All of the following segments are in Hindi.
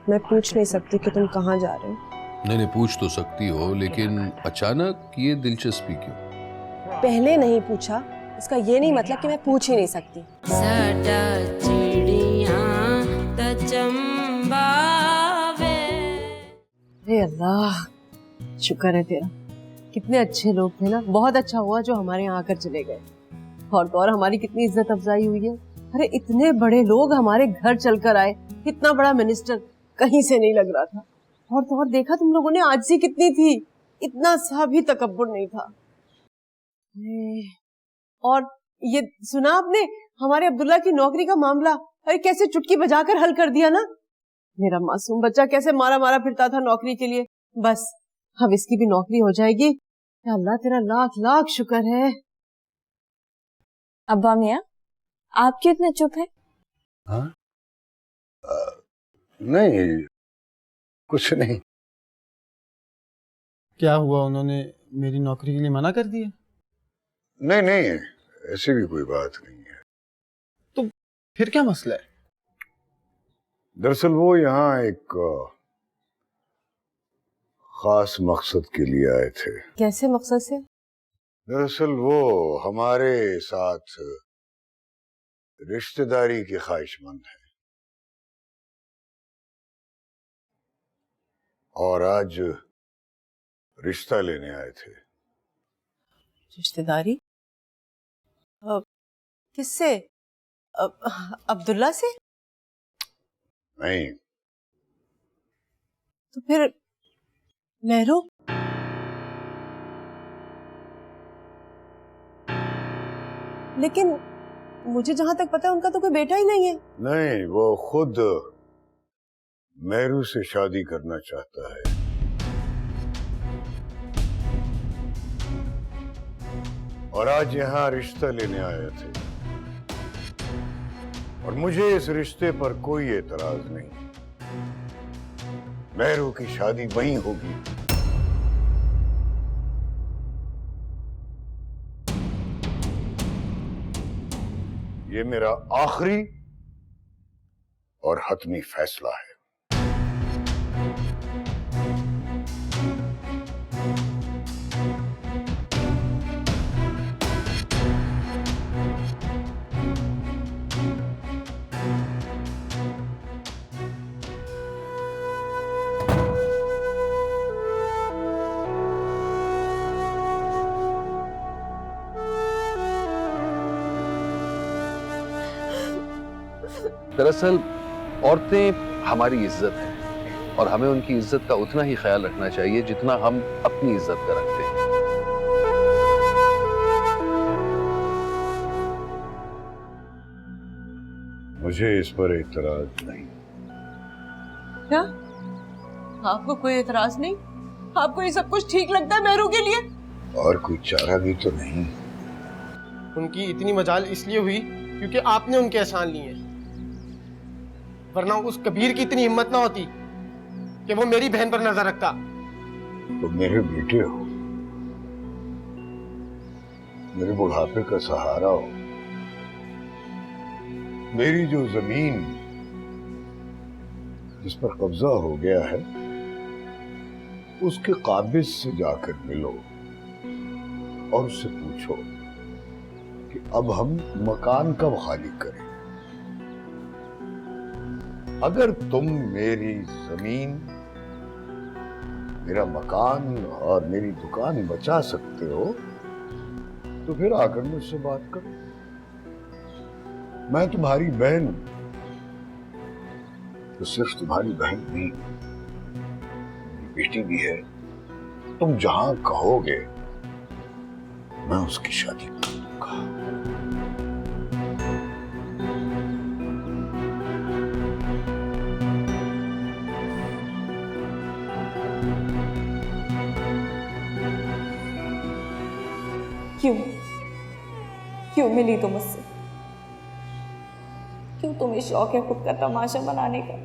मैं पूछ नहीं सकती कि तुम कहाँ जा रहे हो। नहीं पूछ तो सकती हो, लेकिन अचानक ये दिलचस्पी क्यों? पहले नहीं पूछा इसका ये नहीं मतलब कि मैं पूछ ही नहीं सकती। अरे अल्लाह, शुक्र है तेरा। कितने अच्छे लोग थे ना, बहुत अच्छा हुआ जो हमारे यहाँ आकर चले गए। और तो और हमारी कितनी इज्जत अफजाई हुई है। अरे इतने बड़े लोग हमारे घर चलकर आए, कितना बड़ा मिनिस्टर कहीं से नहीं लग रहा था। और तो और देखा तुम लोगों ने आजिज़ी कितनी थी, इतना सा भी तकब्बुर नहीं था। और ये सुना आपने हमारे अब्दुल्ला की नौकरी का मामला? अरे कैसे चुटकी बजाकर हल कर दिया ना। मेरा मासूम बच्चा कैसे मारा मारा फिरता था नौकरी के लिए, बस अब इसकी भी नौकरी हो जाएगी। या अल्लाह तेरा लाख लाख शुक्र है। अब्बा मियाँ, आप क्यों इतने चुप है? हाँ? नहीं कुछ नहीं। क्या हुआ, उन्होंने मेरी नौकरी के लिए मना कर दिया? नहीं ऐसी भी कोई बात नहीं है। तो फिर क्या मसला है? दरअसल वो यहाँ एक खास मकसद के लिए आए थे। कैसे मकसद से? दरअसल वो हमारे साथ रिश्तेदारी के ख्वाहिशमंद हैं और आज रिश्ता लेने आए थे। रिश्तेदारी? किससे? अब्दुल्ला से? नहीं। तो फिर मेहरू? लेकिन मुझे जहां तक पता है उनका तो कोई बेटा ही नहीं है। नहीं, वो खुद मेहरू से शादी करना चाहता है। और आज यहाँ रिश्ता लेने आए थे और मुझे इस रिश्ते पर कोई एतराज नहीं। मेहरू की शादी वहीं होगी। ये मेरा आखिरी और हतमी फैसला है। दरअसल औरतें हमारी इज्जत हैं और हमें उनकी इज्जत का उतना ही ख्याल रखना चाहिए जितना हम अपनी इज्जत का रखते हैं। मुझे इस पर एतराज नहीं। क्या? आपको कोई एतराज नहीं? आपको ये सब कुछ ठीक लगता है मेहरू के लिए? और कोई चारा भी तो नहीं। उनकी इतनी मजाल इसलिए हुई क्योंकि आपने उनके एहसान लिए, वरना उस कबीर की इतनी हिम्मत ना होती कि वो मेरी बहन पर नजर रखता। तो मेरे बेटे हो, मेरे बुढ़ापे का सहारा हो। मेरी जो जमीन जिस पर कब्जा हो गया है उसके काबिज से जाकर मिलो और उससे पूछो कि अब हम मकान कब खाली करें। अगर तुम मेरी जमीन, मेरा मकान और मेरी दुकान बचा सकते हो तो फिर आकर मुझसे बात करो। मैं तुम्हारी बहन, तो सिर्फ तुम्हारी बहन नहीं, मेरी बेटी भी है। तुम जहां कहोगे मैं उसकी शादी कर दूंगा। क्यों मिली तुम मुझसे? क्यों तुम्हें शौक है खुद का तमाशा बनाने का?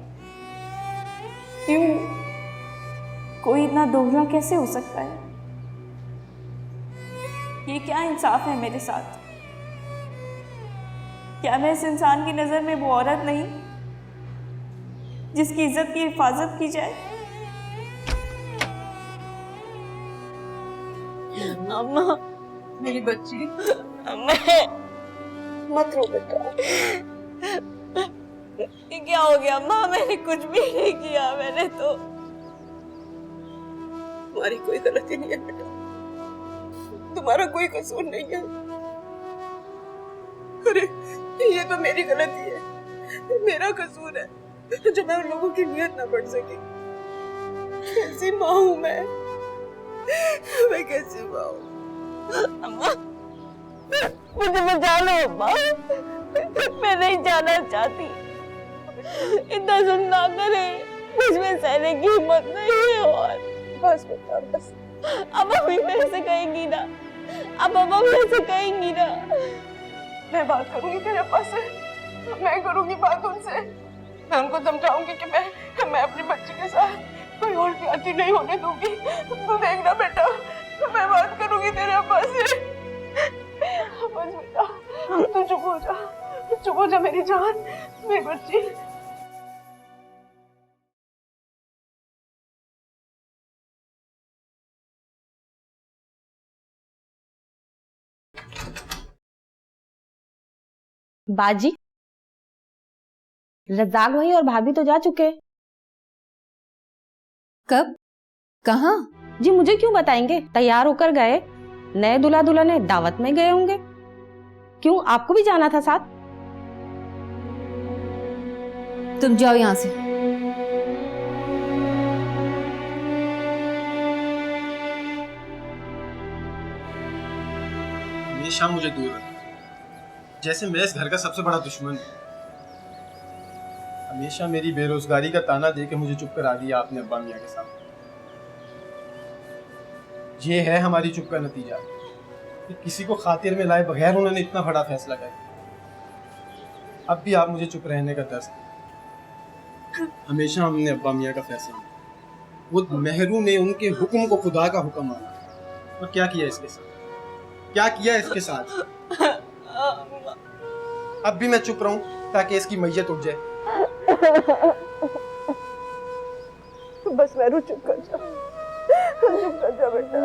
क्यों? कोई इतना दोगला कैसे हो सकता है? ये क्या इंसाफ है मेरे साथ? क्या मैं इस इंसान की नजर में वो औरत नहीं जिसकी इज्जत की हिफाजत की जाए। अम्मा, मेरी बच्ची, अम्मा मत रो बेटा। ये क्या हो गया अम्मा? मैंने कुछ भी नहीं किया। मैंने तो तुम्हारी कोई गलती नहीं है बेटा, तुम्हारा कोई कसूर नहीं है। अरे ये तो मेरी गलती है, मेरा कसूर है जो मैं उन लोगों की नियत ना पढ़ सकी। कैसी माँ हूँ मैं कैसी माँ हूँ। अम्मा मुझे बचा लो अम्मा, मैं नहीं जाना चाहती। इतना सुन ना करे, मुझमें सहने की हिम्मत नहीं है। और बस बेटा बस, अब अभी मेरे से कहेंगी ना, अब अम्मा मेरे से कहेंगी ना। मैं बात करूंगी तेरे पास से, मैं करूंगी बात उनसे। मैं उनको समझाऊंगी कि मैं अपनी बच्ची के साथ कोई और ज्यादती नहीं होने दूंगी। तू देखना बेटा, मैं बात करूंगी तेरे अब्बा से। बस बेटा तू चुप हो जा मेरी जान, मेरी बच्ची। बाजी, रज़ाक भाई और भाभी तो जा चुके। कब? कहाँ? जी मुझे क्यों बताएंगे? तैयार होकर गए, नए दूल्हा दुल्हन दावत में गए होंगे। क्यों, आपको भी जाना था साथ? तुम जाओ यहाँ से। हमेशा मुझे दूर रखो, जैसे मैं इस घर का सबसे बड़ा दुश्मन हूँ। हमेशा मेरी बेरोजगारी का ताना देके मुझे चुप करा दिया आपने अब्बा मियाँ के साथ। ये है हमारी चुप का नतीजा कि किसी को खातिर में लाए बगैर उन्होंने इतना बड़ा फैसला किया। अब भी आप मुझे चुप रहने का दर्द। हमेशा हमने अब्बा मियाँ का फैसला माना, वो मेहरू ने उनके हुक्म को खुदा का हुक्म माना। और क्या किया इसके साथ, क्या किया इसके साथ? अब भी मैं चुप रहूं ताकि इसकी मैयत उठ जाए। बस मेरू चुप कर जा बेटा।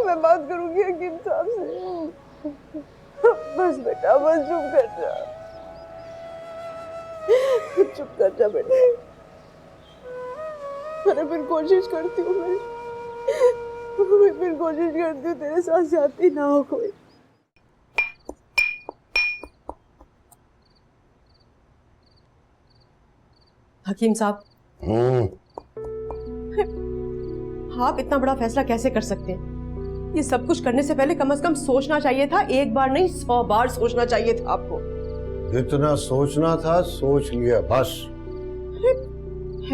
मैं बात करूंगी हकीम साहब से। बस बेटा बस चुप कर जा बेटा। अरे फिर कोशिश करती हूँ मैं फिर कोशिश करती हूँ तेरे साथ जाती ना हो कोई। हकीम साहब, आप इतना बड़ा फैसला कैसे कर सकते हैं? ये सब कुछ करने से पहले कम से कम सोचना चाहिए था। एक बार नहीं 100 बार सोचना चाहिए था आपको। जितना सोचना था सोच लिया बस।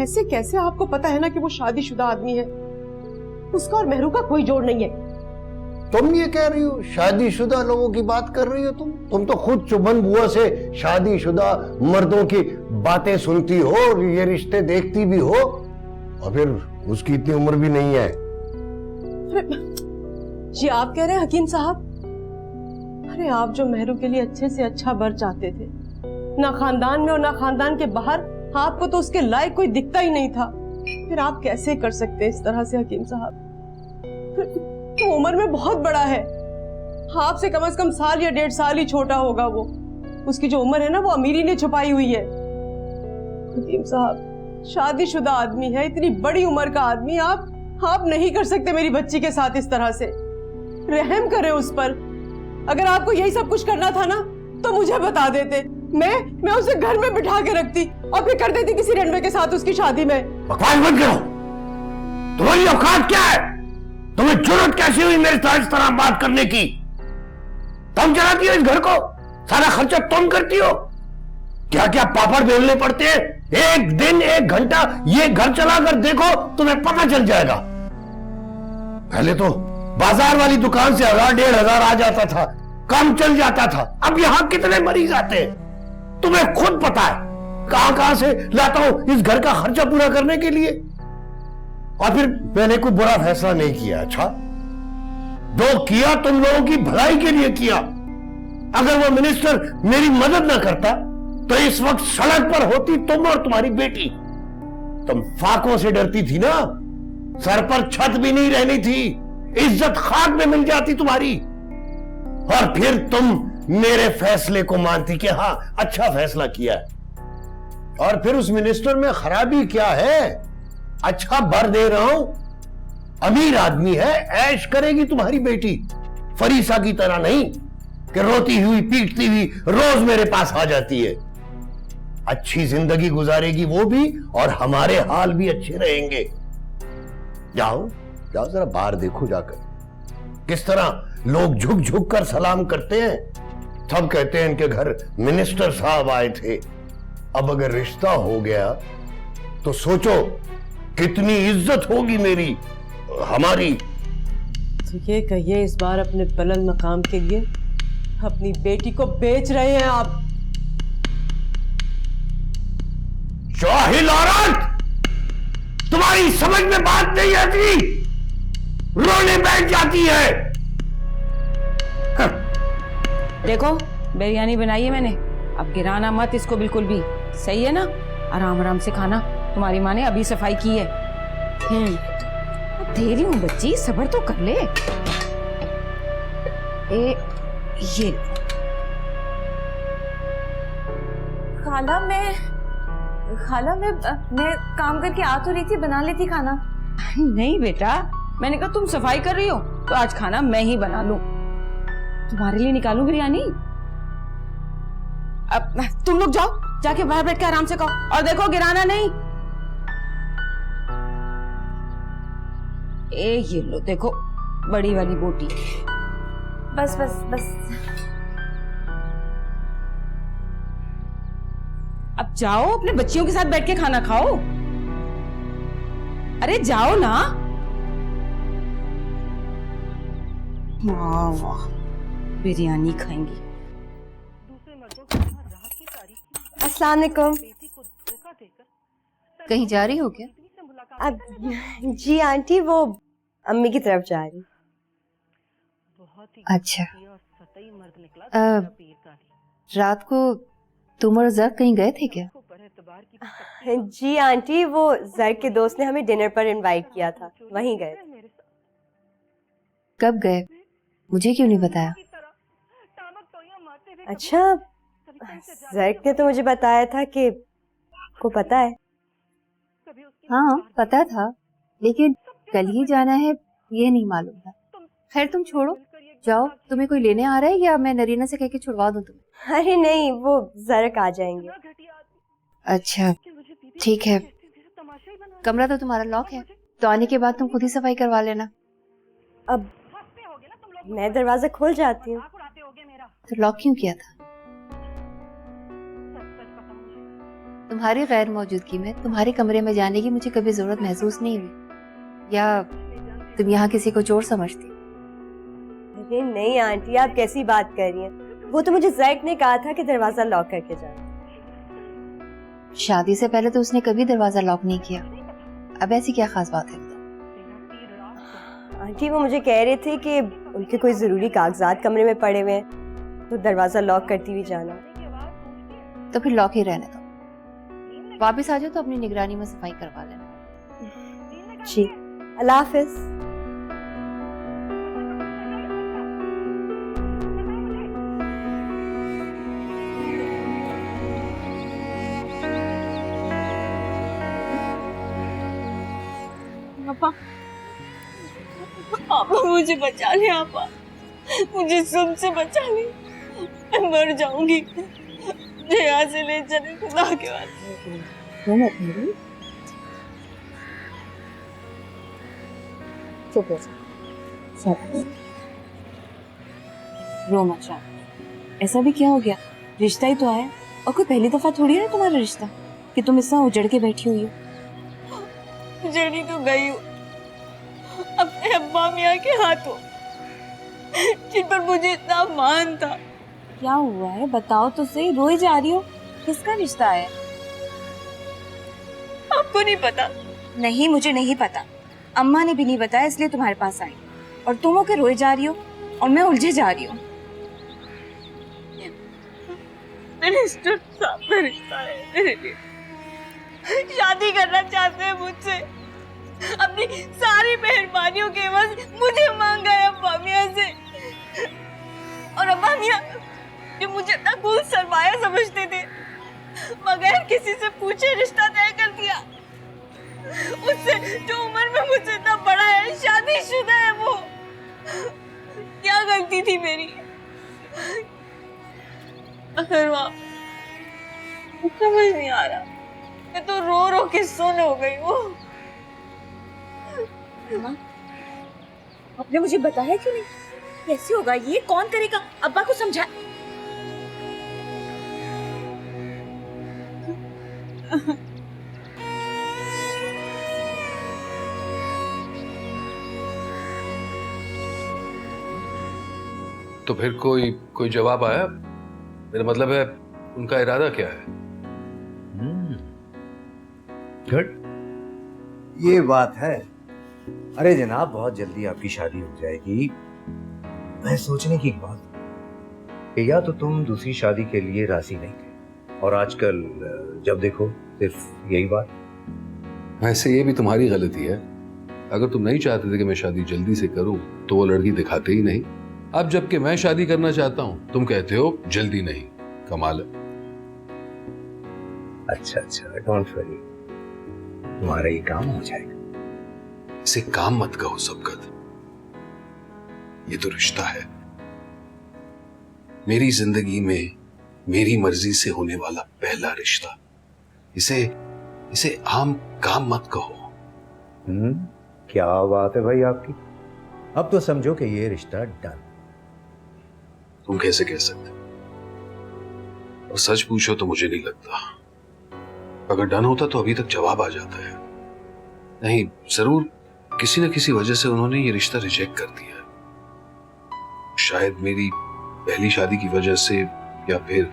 ऐसे कैसे? आपको पता है ना कि वो शादीशुदा आदमी है, उसका और मेहरू का कोई जोड़ नहीं है। तुम ये कह रही हो शादीशुदा लोगों की बात कर रही हो? तुम तो खुद चुबन बुआ से शादीशुदा मर्दों की बातें सुनती हो और ये रिश्ते देखती भी हो, और फिर उसकी इतनी उम्र भी नहीं है। जी आप कह रहे हैं हकीम साहब? अरे आप जो मेहरू के लिए अच्छे से अच्छा बर चाहते थे, ना खानदान में और ना खानदान के बाहर आपको तो उसके लायक कोई दिखता ही नहीं था। फिर आप कैसे कर सकते हैं इस तरह से हकीम साहब? वो उम्र में बहुत बड़ा है, आपसे कम से कम साल या 1.5 साल ही छोटा होगा वो। उसकी जो उम्र है ना वो अमीरी ने छुपाई हुई है। हकीम साहब शादीशुदा आदमी है, इतनी बड़ी उम्र का आदमी, आप नहीं कर सकते मेरी बच्ची के साथ इस तरह से। रहम करें उस पर। अगर आपको यही सब कुछ करना था ना तो मुझे बता देते, मैं उसे घर में बिठा के रखती और फिर कर देती किसी रनवे के साथ उसकी शादी में। बकवास मत करो, तुम्हारी औकात क्या है? तुम्हें जरूरत कैसी हुई मेरे साथ इस तरह बात करने की? तुम चलाती हो इस घर को, सारा खर्चा तुम करती हो। क्या क्या पापड़ बेलने पड़ते हैं, एक दिन 1 घंटा ये घर चलाकर देखो तुम्हें पता चल जाएगा। पहले तो बाजार वाली दुकान से 1000-1500 आ जाता था, काम चल जाता था। अब यहां कितने मरीज आते हैं तुम्हें खुद पता है। कहां से लाता हूं इस घर का खर्चा पूरा करने के लिए। और फिर मैंने कोई बुरा फैसला नहीं किया। अच्छा, जो किया तुम लोगों की भलाई के लिए किया। अगर वो मिनिस्टर मेरी मदद ना करता तो इस वक्त सड़क पर होती तुम और तुम्हारी बेटी। तुम फाकों से डरती थी ना, सर पर छत भी नहीं रहनी थी, इज्जत खाक में मिल जाती तुम्हारी। और फिर तुम मेरे फैसले को मानती कि हाँ अच्छा फैसला किया है। और फिर उस मिनिस्टर में खराबी क्या है? अच्छा भर दे रहा हूं, अमीर आदमी है, ऐश करेगी तुम्हारी बेटी, फरीसा की तरह नहीं कि रोती हुई पीटती हुई रोज मेरे पास आ जाती है। अच्छी जिंदगी गुजारेगी वो भी, और हमारे हाल भी अच्छे रहेंगे। जाओ जाओ जरा बाहर देखो जाकर किस तरह लोग झुक झुक कर सलाम करते हैं। सब कहते हैं इनके घर मिनिस्टर साहब आए थे। अब अगर रिश्ता हो गया तो सोचो कितनी इज्जत होगी मेरी, हमारी। तो ये कहिए, इस बार अपने बुलंद मकाम के लिए अपनी बेटी को बेच रहे हैं आप? जाहिल औरत, तुम्हारी समझ में बात नहीं आती, रोने बैठ जाती है। देखो बिरयानी बनाई है मैंने, अब गिराना मत इसको बिल्कुल भी, सही है ना? आराम आराम से खाना, तुम्हारी माँ ने अभी सफाई की है। अब दे रही हूँ बच्ची, सब्र तो कर ले। ये खाला मैं काम करके आ तो रही थी, बना लेती खाना। नहीं बेटा, मैंने कहा तुम सफाई कर रही हो तो आज खाना मैं ही बना लूं, तुम्हारे लिए निकालूं बिरयानी। अब तुम लोग जाओ, जाके बाहर बैठ के आराम से खाओ, और देखो गिराना नहीं। ये लो देखो बड़ी वाली बोटी। बस बस बस। अब जाओ अपने बच्चियों के साथ बैठ के खाना खाओ। अरे जाओ ना। वाह वाह, बिरयानी खाएंगी। अस्सलाम वालेकुम। कहीं जा रही हो क्या? अब जी आंटी, वो अम्मी की तरफ जा रही। अच्छा, रात को तुम और जर कहीं गए थे क्या? जी आंटी, वो जर के दोस्त ने हमें डिनर पर इनवाइट किया था, वहीं गए थे। कब गए? मुझे क्यों नहीं बताया? अच्छा, जर ने तो मुझे बताया था कि आपको पता है। हाँ पता था, लेकिन कल ही जाना है ये नहीं मालूम था। खैर तुम छोड़ो, जाओ। तुम्हें कोई लेने आ रहा है या मैं नरीना से कह के छुड़वा दूं तुम्हें? अरे नहीं, वो जरक आ जाएंगे। अच्छा ठीक है, कमरा तो तुम्हारा लॉक है, तो आने के बाद तुम खुद ही सफाई करवा लेना। अब मैं दरवाजा खोल जाती हूँ। तो लॉक क्यों किया था? तुम्हारी गैर मौजूदगी में तुम्हारे कमरे में जाने की मुझे कभी जरूरत महसूस नहीं हुई, या तुम यहाँ किसी को चोर समझती? अरे नहीं आंटी, आप कैसी बात कर रही हैं? वो तो मुझे जैक ने कहा था कि दरवाजा लॉक करके जाओ। शादी से पहले तो उसने कभी दरवाजा लॉक नहीं किया, अब ऐसी क्या खास बात है? आंटी वो मुझे कह रहे थे कि उनके कोई जरूरी कागजात कमरे में पड़े हुए हैं, तो दरवाजा लॉक करती हुई जाना। तो फिर लॉक ही रहने दो, वापस आ जाओ तो अपनी निगरानी में सफाई करवा लेना। जी, अल्लाह हाफिज। आपा मुझे बचा ले, आपा मुझे सबसे बचा ले, मैं मर जाऊंगी। यहाँ से ले चले खुदा के वास्ते। चुप हो जा, रो मत जा। ऐसा भी क्या हो गया? रिश्ता ही तो आया, और कोई पहली दफा थोड़ी है तुम्हारा रिश्ता कि तुम इतना उजड़ के बैठी हुई हो। उजड़ी तो गई हूँ अपने अब्बा मियाँ के हाथों, जिन पर मुझे इतना मान था। क्या हुआ है बताओ तो सही, रोई जा रही हो, किसका रिश्ता है? आपको नहीं पता? नहीं मुझे नहीं पता, अम्मा ने भी नहीं बताया, इसलिए तुम्हारे पास आई। और तुम होकर रोई जा रही हो और मैं उलझे जा रही हूँ। मिनिस्टर साहब का रिश्ता है मेरे लिए। शादी करना चाहते हैं मुझसे, अपनी सारी मेहरबानियों के एवज मुझे मांगा है अब्बा मियां से। और अब्बा मियां जो मुझे अपना कुल सरमाया समझते थे, बगैर किसी से पूछे रिश्ता तय कर दिया। उससे जो उम्र में मुझसे इतना बड़ा है, शादीशुदा है वो। क्या गलती थी मेरी? अगर समझ नहीं आ रहा, मैं तो रो रो के सुन हो गई हूँ। आपने मुझे बताया क्यों नहीं? कैसे होगा ये? कौन करेगा? अब्बा को समझा। तो फिर कोई जवाब आया? मेरा मतलब है उनका इरादा क्या है? गुड, ये बात है। अरे जनाब, बहुत जल्दी आपकी शादी हो जाएगी। मैं सोचने की बात कि या तो तुम दूसरी शादी के लिए राजी नहीं थे, और आजकल जब देखो सिर्फ यही बात। वैसे ये भी तुम्हारी गलती है। अगर तुम नहीं चाहते थे कि मैं शादी जल्दी से करूं तो वो लड़की दिखाते ही नहीं। अब जबकि मैं शादी करना चाहता हूं तुम कहते हो जल्दी नहीं। कमाल है। अच्छा, डोंट वरी, तुम्हारा ये काम हो जाएगा। इसे काम मत कहो सबकत, ये तो रिश्ता है। मेरी जिंदगी में मेरी मर्जी से होने वाला पहला रिश्ता। इसे आम काम मत कहो। क्या बात है भाई आपकी। अब तो समझो कि ये रिश्ता डन। तुम कैसे कह सकते? और सच पूछो तो मुझे नहीं लगता। अगर डन होता तो अभी तक जवाब आ जाता है। नहीं, जरूर किसी न किसी वजह से उन्होंने ये रिश्ता रिजेक्ट कर दिया। शायद मेरी पहली शादी की वजह से, या फिर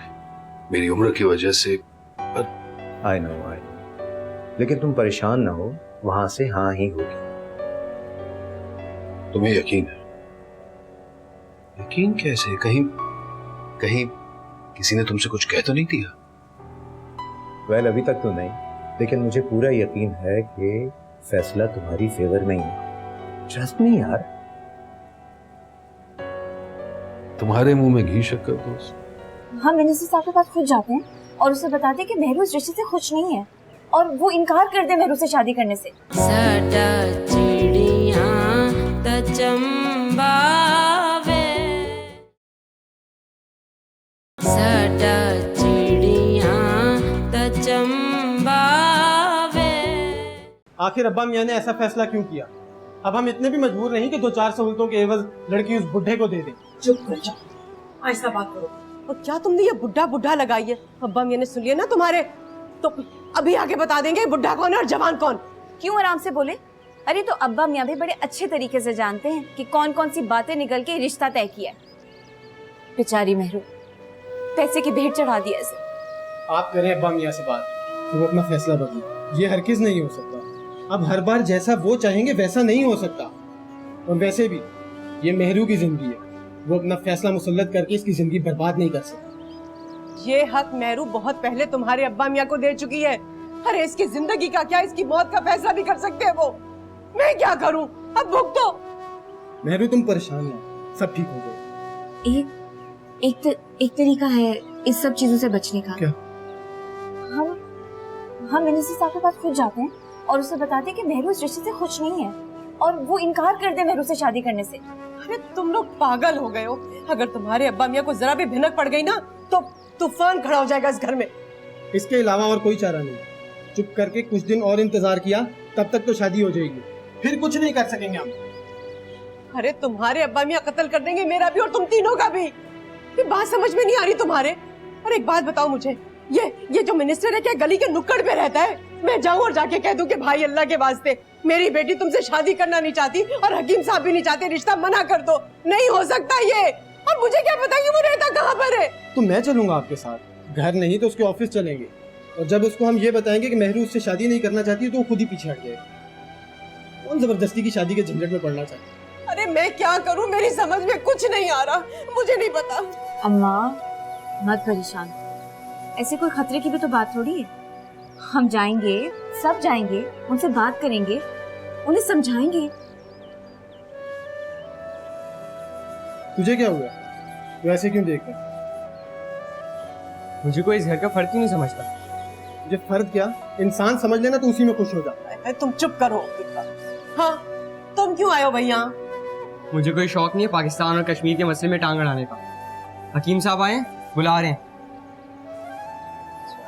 मेरी उम्र की वजह से। आई नो, लेकिन तुम परेशान ना हो, वहां से हाँ ही होगी। तुम्हें यकीन है? यकीन कैसे? कहीं किसी ने तुमसे कुछ कह तो नहीं दिया? वेल, अभी तक तो नहीं, लेकिन मुझे पूरा यकीन है कि फैसला तुम्हारी फेवर में ही है। ट्रस्ट मी यार। तुम्हारे मुंह में घी शक्कर दोस्त। हम मिनिस्टर साहब के पास खुद जाते हैं और उसे बताते हैं कि मेहरू इस रिश्ते से खुश नहीं है, और वो इनकार कर दे मेहरू से शादी करने से। आखिर अब्बा मियां ने ऐसा फैसला क्यों किया? अब हम इतने भी मजबूर नहीं कि 2-4 सहूलतों के एवज लड़की उस बुढ़े को दे दे। चुप कर जाओ, ऐसा बात करो। और क्या तुमने ये बुढ़ा लगाई है? अब्बा मियां ने सुन लिया ना तुम्हारे, तो अभी आगे बता देंगे बुढ़ा कौन है और जवान कौन। क्यों आराम से बोले? अरे तो अब्बा मियां भी बड़े अच्छे तरीके से जानते हैं कि कौन कौन सी बातें निकल के रिश्ता तय किया है। बेचारी मेहरू पैसे की भेंट चढ़ा दिया इसे। आप करें अब्बा मियां से बात, तो वो अपना फैसला बदले। ये हरगिज नहीं हो सकता। अब हर बार जैसा वो चाहेंगे वैसा नहीं हो सकता। और वैसे भी ये मेहरू की जिंदगी है, वो अपना फैसला मुसल्लत करके इसकी जिंदगी बर्बाद नहीं कर सकता। ये हक मेहरू बहुत पहले तुम्हारे अब्बा मियां को दे चुकी है। अरे इसकी जिंदगी का क्या, इसकी मौत का फैसला भी कर सकते हैं वो। मैं क्या करूं? अब भुगतो। मेहरू तुम परेशान ना, सब ठीक हो गए। एक तरीका है इस सब चीजों से बचने का। क्या? हम मिनिस्टर साहब के पास खुद जाते हैं और उसे बताते हैं कि मेहरू इस रिश्ते से खुश नहीं है, और वो इनकार कर दे मेहरू से शादी करने से। अरे तुम लोग पागल हो गए हो। अगर तुम्हारे अब्बा मियां को जरा भी भिनक पड़ गई ना तो तूफान खड़ा हो जाएगा इस घर में। इसके अलावा और कोई चारा नहीं। चुप करके कुछ दिन और इंतजार किया, तब तक तो शादी हो जाएगी, फिर कुछ नहीं कर सकेंगे हम। अरे तुम्हारे अब्बा मियां कत्ल कर देंगे मेरा भी और तुम तीनों का भी। ये बात समझ में नहीं आ रही तुम्हारे। और एक बात बताओ मुझे, ये जो मिनिस्टर है क्या गली के नुक्कड़ पे रहता है? मैं जाऊं और जाके कह दूं कि भाई अल्लाह के वास्ते मेरी बेटी तुमसे शादी करना नहीं चाहती और हकीम साहब भी नहीं चाहते, रिश्ता मना कर दो। नहीं हो सकता ये। और मुझे क्या पता कि वो रहता कहाँ पर है। तो मैं चलूंगा आपके साथ। घर नहीं तो उसके ऑफिस चलेंगे, और जब उसको हम ये बताएंगे कि मेहरू उससे शादी नहीं करना चाहती तो वो खुद ही पीछे हट जाएगा। कौन जबरदस्ती की शादी के झंझट में पड़ना चाहता? अरे मैं क्या करूं, मेरी समझ में कुछ नहीं आ रहा। मुझे नहीं पता। अम्मा मत परेशान, ऐसे कोई खतरे की भी तो बात थोड़ी है। हम जाएंगे, सब जाएंगे, उनसे बात करेंगे, उन्हें समझाएंगे। तुझे क्या हुआ? तू ऐसे क्यों देख रहा? मुझे कोई इस घर का फर्क ही नहीं समझता। मुझे फर्क क्या, इंसान समझ लेना तो उसी में खुश हो जाता है। तुम चुप करो। हाँ, तुम क्यों आए हो भाई यहाँ? मुझे कोई शौक नहीं है पाकिस्तान और कश्मीर के मसले में टांग अड़ाने का। हकीम साहब आए, बुला रहे हैं।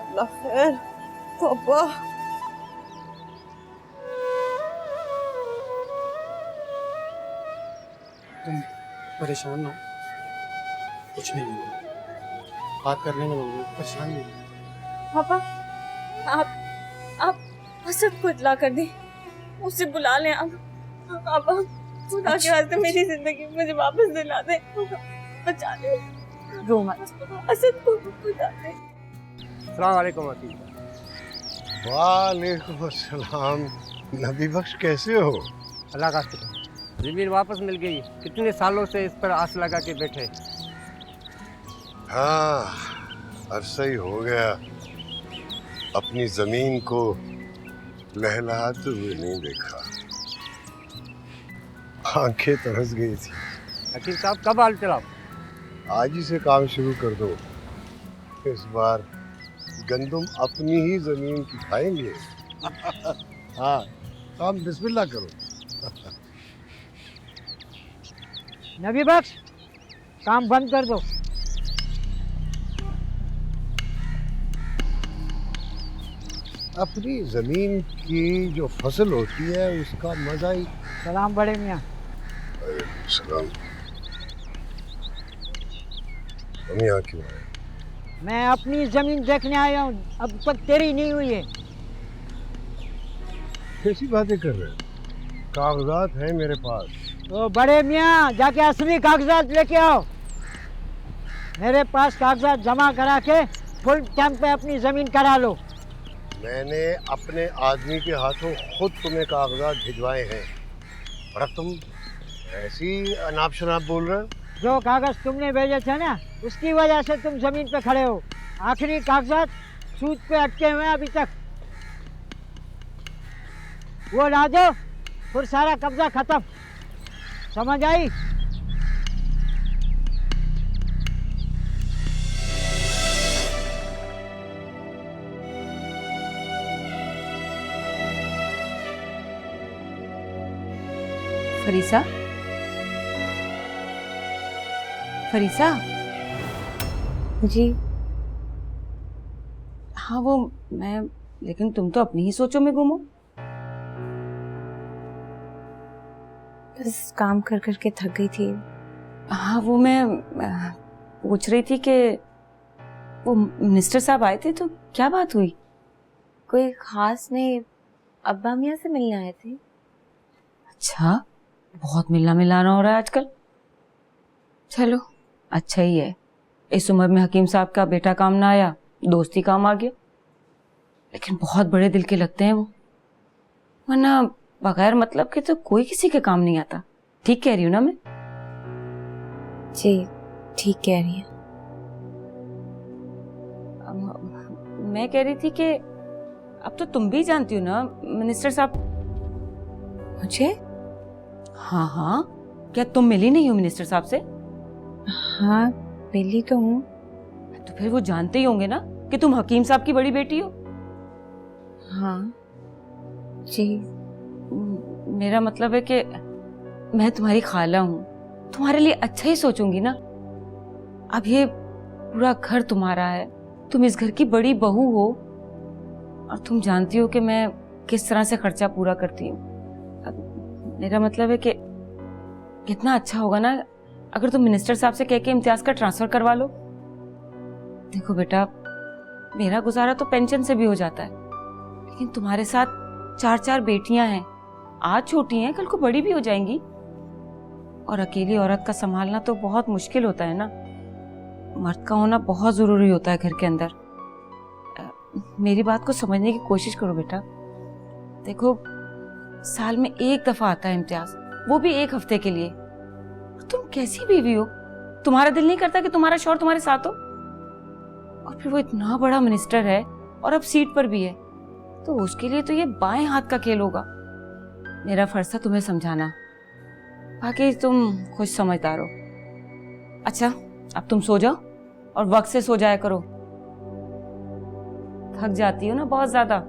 अल्लाह खैर। तौबा। तुम परेशान ना हो, कुछ नहीं होगा, बात कर लेंगे लोग, परेशान नहीं हो। पापा, आप असद को इत्ला कर दें, उसे बुला लें। अब पापा, खुदा के वास्ते मेरी जिंदगी मुझे वापस दिला दे, बचा ले। रो मत। असद को बचा दे। अस्सलाम वालेकुम हकीम। वालेकुम अस्सलाम। नबी बख्श कैसे हो? अल्लाह का शुक्र, जमीन वापस मिल गई। कितने सालों से इस पर आस लगा के बैठे। हाँ, अरसा ही हो गया अपनी जमीन को लहलहाते हुए नहीं देखा, आंखें तरस गई थी। हकीम साहब कब हाल चलाओ? आज ही से काम शुरू कर दो। इस बार गंदम अपनी ही जमीन की खाएंगे। हाँ, काम बिस्मिल्लाह करो। नबी बख्श, काम बंद कर दो। अपनी जमीन की जो फसल होती है उसका मजा ही। सलाम बड़े मियाँ। सलाम। हम यहाँ क्यों आए? मैं अपनी जमीन देखने आया हूँ, अब तक तेरी नहीं हुई है। कैसी बातें कर रहे हैं? कागजात हैं मेरे पास। तो बड़े मियाँ, जाके असली कागजात लेके आओ। मेरे पास कागजात जमा करा के फुल टाइम पे अपनी जमीन करा लो। मैंने अपने आदमी के हाथों खुद तुम्हें कागजात भिजवाए हैं, और अब तुम ऐसी अनाप शनाप बोल रहे हो। जो कागज तुमने भेजे थे ना, उसकी वजह से तुम जमीन पे खड़े हो। आखिरी कागजात सूद पे अटके हुए हैं अभी तक। वो ला दो, फिर सारा कब्जा खत्म। समझ आई? फरीसा, फरीसा। जी हाँ वो मैं, लेकिन तुम तो अपनी ही सोचों में गुम हो। बस काम कर कर के थक गई थी। हाँ वो मैं पूछ रही थी कि वो मिनिस्टर साहब आए थे तो क्या बात हुई? कोई खास नहीं, अब्बा मियाँ से मिलने आए थे। अच्छा, बहुत मिलना मिलाना हो रहा है आजकल। चलो अच्छा ही है, इस उम्र में हकीम साहब का बेटा काम ना आया, दोस्ती काम आ गया। लेकिन बहुत बड़े दिल के लगते हैं वो, वरना बगैर मतलब के तो कोई किसी के काम नहीं आता। ठीक कह रही हूँ ना मैं? जी ठीक कह रही है। मैं कह रही थी कि अब तो तुम भी जानती हो ना मिनिस्टर साहब। मुझे? हाँ हाँ, क्या तुम मिली नहीं हो मिनिस्टर साहब से? हाँ मिली तो हूँ। तो फिर वो जानते ही होंगे ना कि तुम हकीम साहब की बड़ी बेटी हो। हाँ जी। मेरा मतलब है कि मैं तुम्हारी खाला हूँ, तुम्हारे लिए अच्छा ही सोचूंगी ना। अब ये पूरा घर तुम्हारा है, तुम इस घर की बड़ी बहू हो, और तुम जानती हो कि मैं किस तरह से खर्चा पूरा करती हूँ। मेरा मतलब है कि कितना अच्छा होगा ना अगर तुम मिनिस्टर साहब से कह के इम्तियाज का ट्रांसफर करवा लो। देखो बेटा, मेरा गुजारा तो पेंशन से भी हो जाता है, लेकिन तुम्हारे साथ 4 बेटियां हैं, आज छोटी हैं कल को बड़ी भी हो जाएंगी, और अकेली औरत का संभालना तो बहुत मुश्किल होता है ना। मर्द का होना बहुत जरूरी होता है घर के अंदर। मेरी बात को समझने की कोशिश करो बेटा। देखो, साल में एक दफा आता है इम्तियाज, वो भी 1 हफ्ते के लिए। तुम कैसी बीवी हो? तुम्हारा दिल नहीं करता कि तुम्हारा शौहर तुम्हारे साथ हो? और फिर वो इतना बड़ा मिनिस्टर है और अब सीट पर भी है, तो उसके लिए तो ये बाएं हाथ का खेल होगा। मेरा फर्ज था तुम्हें समझाना, बाकी तुम खुद समझदार हो। अच्छा अब तुम सो जाओ और वक्त से सो जाया करो, थक जाती हो ना बहुत ज्यादा।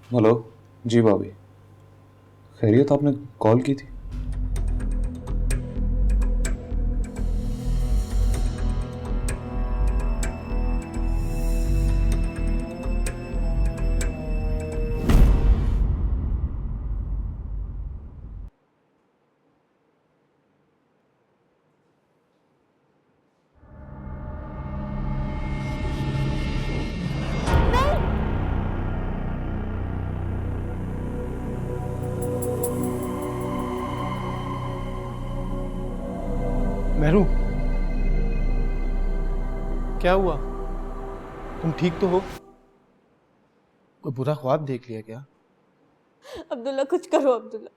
हेलो जी भाभी, खैरियत? आपने कॉल की थी? मेहरू, क्या हुआ? तुम ठीक तो हो? कोई बुरा ख्वाब देख लिया क्या? अब्दुल्ला कुछ करो, अब्दुल्ला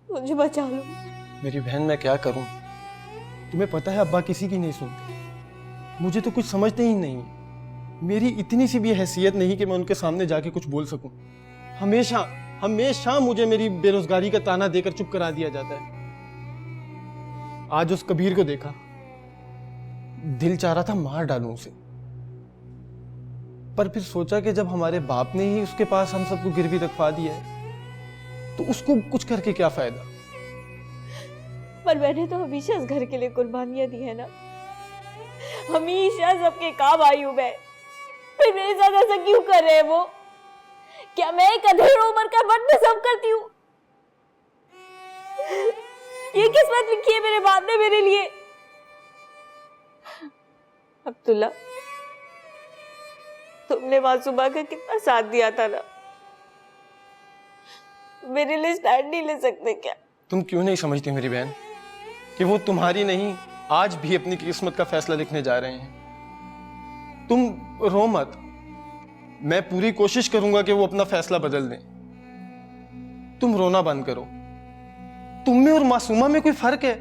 मुझे बचा लो। मेरी बहन, मैं क्या करूं? तुम्हें पता है अब्बा किसी की नहीं सुनते, मुझे तो कुछ समझते ही नहीं। मेरी इतनी सी भी हैसियत नहीं कि मैं उनके सामने जाके कुछ बोल सकूं। हमेशा हमेशा मुझे मेरी बेरोजगारी का ताना देकर चुप करा दिया जाता है। आज उस कबीर को देखा, दिल चाह रहा था मार डालूं उसे, पर फिर सोचा कि जब हमारे बाप ने ही उसके पास हम सबको गिरवी रखवा दिया है तो उसको कुछ करके क्या फायदा। पर मैंने तो हमेशा इस घर के लिए कुर्बानियां दी है ना, हमेशा सबके काम आई हूं मैं, फिर मेरे साथ ऐसा क्यों कर रहे हैं वो? क्या मैं एक अधेड़ उम्र का मर्द सब करती हूँ? ये किस्मत लिखी है मेरे बाप ने मेरे लिए। अब्दुल्ला, तुमने मासूमा का कितना साथ दिया था ना, मेरे लिए स्टैंड नहीं ले सकते क्या? तुम क्यों नहीं समझती मेरी बहन कि वो तुम्हारी नहीं, आज भी अपनी किस्मत का फैसला लिखने जा रहे हैं। तुम रो मत, मैं पूरी कोशिश करूंगा कि वो अपना फैसला बदल दें। तुम रोना बंद करो। तुम में और मासूमा में कोई फर्क है?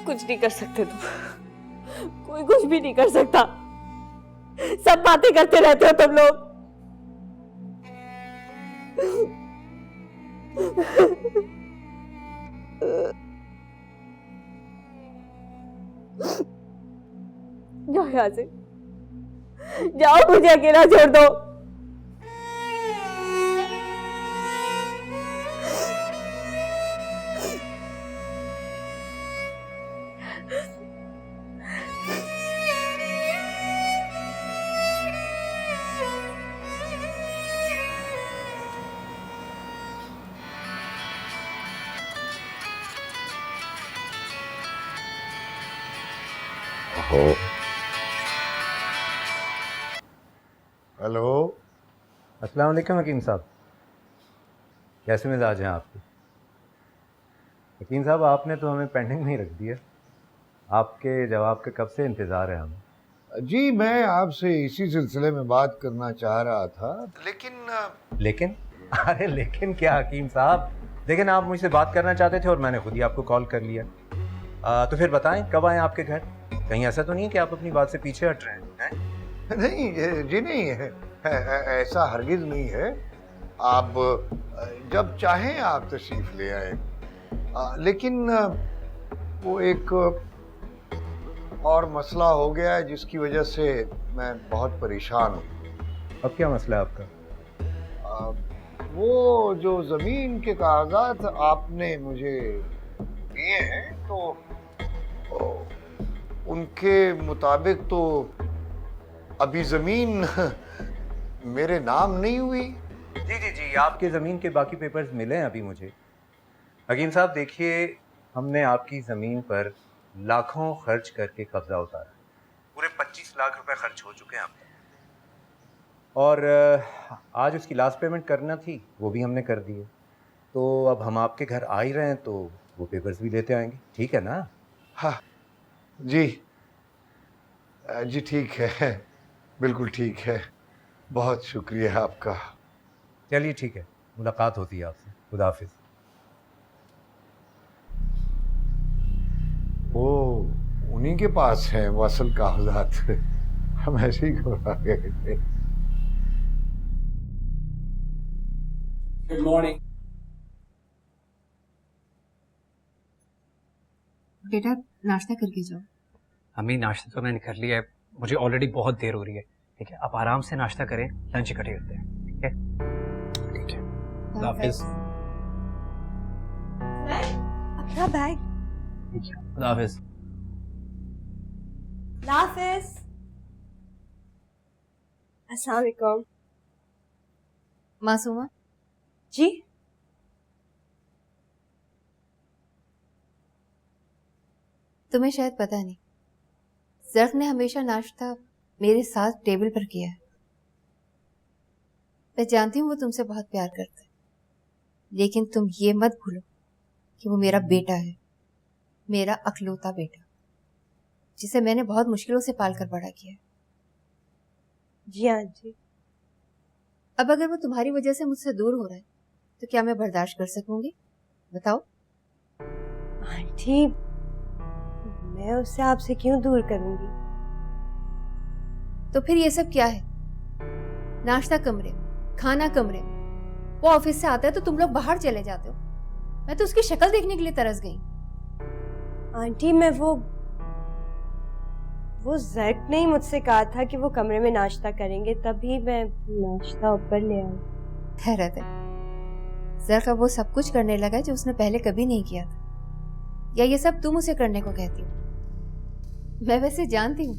कुछ नहीं कर सकते तुम, कोई कुछ भी नहीं कर सकता। सब बातें करते रहते हो तुम लोग। जाओ यहाँ से, जाओ, मुझे अकेला छोड़ दो। हेलो, अस्सलाम वालेकुम हकीम साहब, कैसे मिजाज हैं आपके? हकीम साहब, आपने तो हमें पेंडिंग में ही रख दिया। आपके जवाब का कब से इंतज़ार है हमें। जी मैं आपसे इसी सिलसिले में बात करना चाह रहा था, लेकिन अरे लेकिन क्या हकीम साहब, लेकिन आप मुझसे बात करना चाहते थे और मैंने खुद ही आपको कॉल कर लिया। तो फिर बताएं कब आएँ आपके घर? कहीं ऐसा तो नहीं है कि आप अपनी बात से पीछे हट रहे हैं? नहीं जी, नहीं है, ऐसा हरगिज नहीं है। आप जब चाहें आप तशरीफ ले आए, लेकिन वो एक और मसला हो गया है जिसकी वजह से मैं बहुत परेशान हूँ। अब क्या मसला है आपका? वो जो ज़मीन के कागजात आपने मुझे दिए हैं, तो उनके मुताबिक तो अभी ज़मीन मेरे नाम नहीं हुई। जी जी जी, आपके ज़मीन के बाकी पेपर्स मिले हैं अभी मुझे। हकीम साहब देखिए, हमने आपकी ज़मीन पर लाखों खर्च करके कब्जा उतारा, पूरे 25 लाख रुपए खर्च हो चुके हैं आप तक, और आज उसकी लास्ट पेमेंट करना थी, वो भी हमने कर दी है। तो अब हम आपके घर आ ही रहे हैं तो वो पेपर्स भी लेते आएंगे, ठीक है ना? हाँ जी जी ठीक है, बिल्कुल ठीक है, बहुत शुक्रिया आपका। चलिए ठीक है, मुलाकात होती है आपसे। खुदा हाफिज। वो उन्हीं के पास है वो असल कागजात, हम ऐसे ही घबरा गए थे। Good morning. बेटा नाश्ता करके जाओ। अम्मी नाश्ता तो मैंने कर लिया है, मुझे ऑलरेडी बहुत देर हो रही है। ठीक है, आप आराम से नाश्ता करें, लंच इकट्ठे करते हैं। ठीक है ठीक है, खुदा हाफिज। अपना बैग। ठीक है, खुदा हाफिज। हाफिज। अस्सलाम वालेकुम। मासूमा जी। तुम्हें शायद पता नहीं, ज़र्फ ने हमेशा नाश्ता मेरे साथ टेबल पर किया है। मैं जानती हूँ वो तुमसे बहुत प्यार करता है, लेकिन तुम ये मत भूलो कि वो मेरा बेटा है, मेरा अकलौता बेटा, जिसे मैंने बहुत मुश्किलों से पाल कर बड़ा किया। जी हाँ जी। अब अगर वो तुम्हारी वजह से मुझसे दूर हो रहा है तो क्या मैं बर्दाश्त कर सकूंगी? बताओ। आंटी, मैं उससे आपसे क्यों दूर करूंगी? तो फिर ये सब क्या है? नाश्ता कमरे में, खाना कमरे में। वो ऑफिस से आता है तो तुम लोग बाहर चले जाते हो। मैं तो उसकी शक्ल देखने के लिए तरस गई। आंटी, मैं वो ज़र्क ने ही मुझसे कहा था कि वो कमरे में नाश्ता करेंगे, तभी मैं नाश्ता ऊपर ले आई। हैरत है, ज़र्क अब वो सब कुछ करने लगा है जो उसने पहले कभी नहीं किया था। या ये सब तुम उसे करने को कहती हो? मैं वैसे जानती हूँ,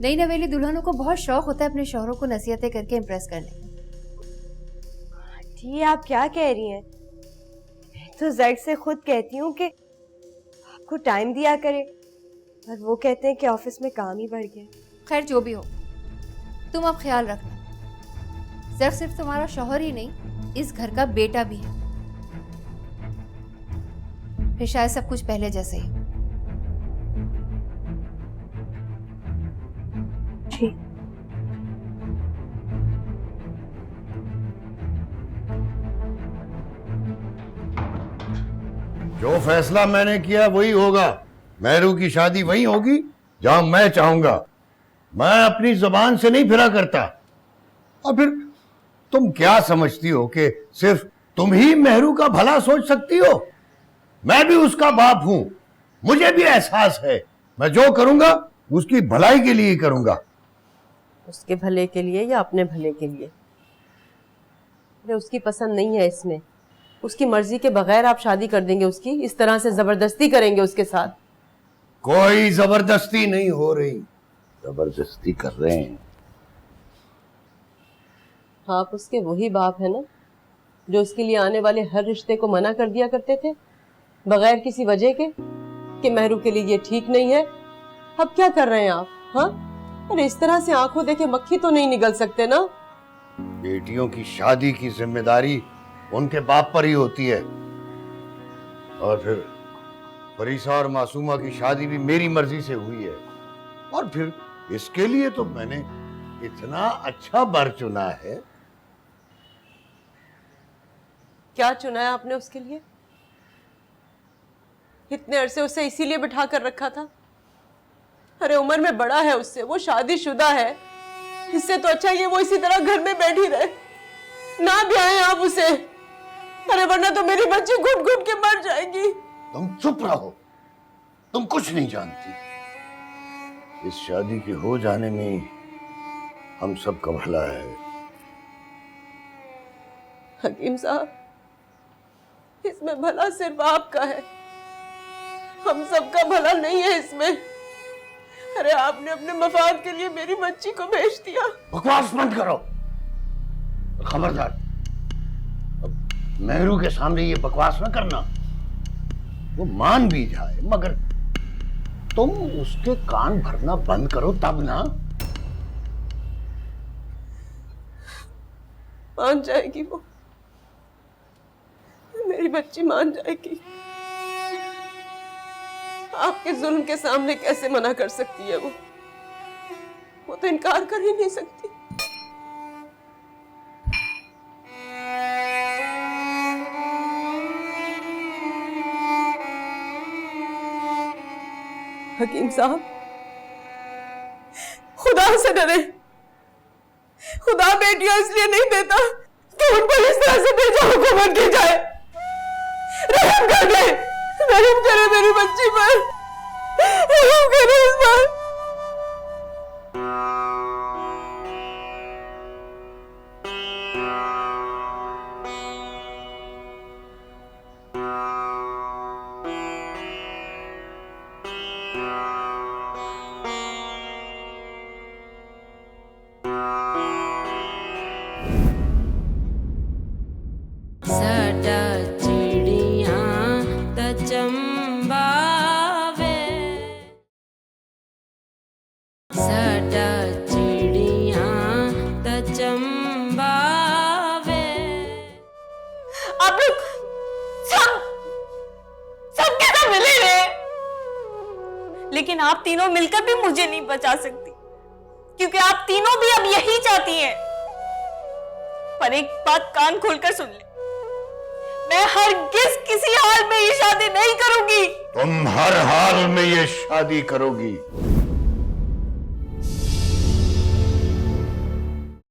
नई नवेली दुल्हनों को बहुत शौक होता है अपने शौहरों को नसीहतें करके इम्प्रेस करने का। आंटी, आप क्या कह रही हैं? मैं तो ज़र्क से खुद कहती हूँ कि आपको टाइम दिया करे, पर वो कहते हैं कि ऑफिस में काम ही बढ़ गया। खैर जो भी हो, तुम अब ख्याल रखना, ज़र्क सिर्फ तुम्हारा शौहर ही नहीं, इस घर का बेटा भी है। फिर शायद सब कुछ पहले जैसे ही। ठीक। जो फैसला मैंने किया वही होगा। मेहरू की शादी वही होगी जहां मैं चाहूंगा। मैं अपनी जुबान से नहीं फिरा करता। और फिर तुम क्या समझती हो कि सिर्फ तुम ही मेहरू का भला सोच सकती हो? मैं भी उसका बाप हूं, मुझे भी एहसास है। मैं जो करूंगा उसकी भलाई के लिए ही करूंगा। उसके भले के लिए या अपने भले के लिए? अरे उसकी पसंद नहीं है इसमें, उसकी मर्जी के बगैर आप शादी कर देंगे उसकी? इस तरह से जबरदस्ती करेंगे उसके साथ? कोई जबरदस्ती नहीं हो रही, जबरदस्ती कर रहे हैं। आप उसके वही बाप है ना जो उसके लिए आने वाले हर रिश्ते को मना कर दिया करते थे बगैर किसी वजह के कि मेहरू के लिए ये ठीक नहीं है। अब क्या कर रहे हैं आप? हाँ, अरे इस तरह से आंखों देखे मक्खी तो नहीं निगल सकते ना। बेटियों की शादी की जिम्मेदारी उनके बाप पर ही होती है। और फिर फरीसा और मासूमा की शादी भी मेरी मर्जी से हुई है। और फिर इसके लिए तो मैंने इतना अच्छा बर चुना है। क्या चुना है आपने उसके लिए? इतने अरसे उसे इसीलिए बिठा कर रखा था? अरे उम्र में बड़ा है उससे, वो शादीशुदा है। इससे तो अच्छा ये वो इसी तरह घर में बैठी रहे, ना भी आए आप उसे। अरे वरना तो मेरी बच्ची घुट घुट के मर जाएगी। तुम चुप रहो, तुम कुछ नहीं जानती। इस शादी के हो जाने में हम सब का भला है। हकीम साहब, इसमें भला सिर्फ आपका है, हम सबका भला नहीं है इसमें। अरे आपने अपने मफाद के लिए मेरी बच्ची को बेच दिया। बकवास बंद करो, खबरदार। अब मेहरू के सामने ये बकवास न करना। वो मान भी जाए, मगर तुम उसके कान भरना बंद करो तब ना। मान जाएगी वो, मेरी बच्ची मान जाएगी। आपके जुल्म के सामने कैसे मना कर सकती है वो तो इनकार कर ही नहीं सकती। हकीम साहब, खुदा से डरे। खुदा बेटियां इसलिए नहीं देता कि उन पर इस तरह से बेजा हुकूमत की जाए। रहम कर दे, रहम करे मेरी बच्ची पर, रहम करे इस पर। आप लोग सब कैसे मिले हैं? लेकिन आप तीनों मिलकर भी मुझे नहीं बचा सकती, क्योंकि आप तीनों भी अब यही चाहती हैं। पर एक बात कान खोलकर सुन ले, मैं हरगिज़ किसी हाल में ये शादी नहीं करूंगी। तुम हर हाल में ये शादी करोगी।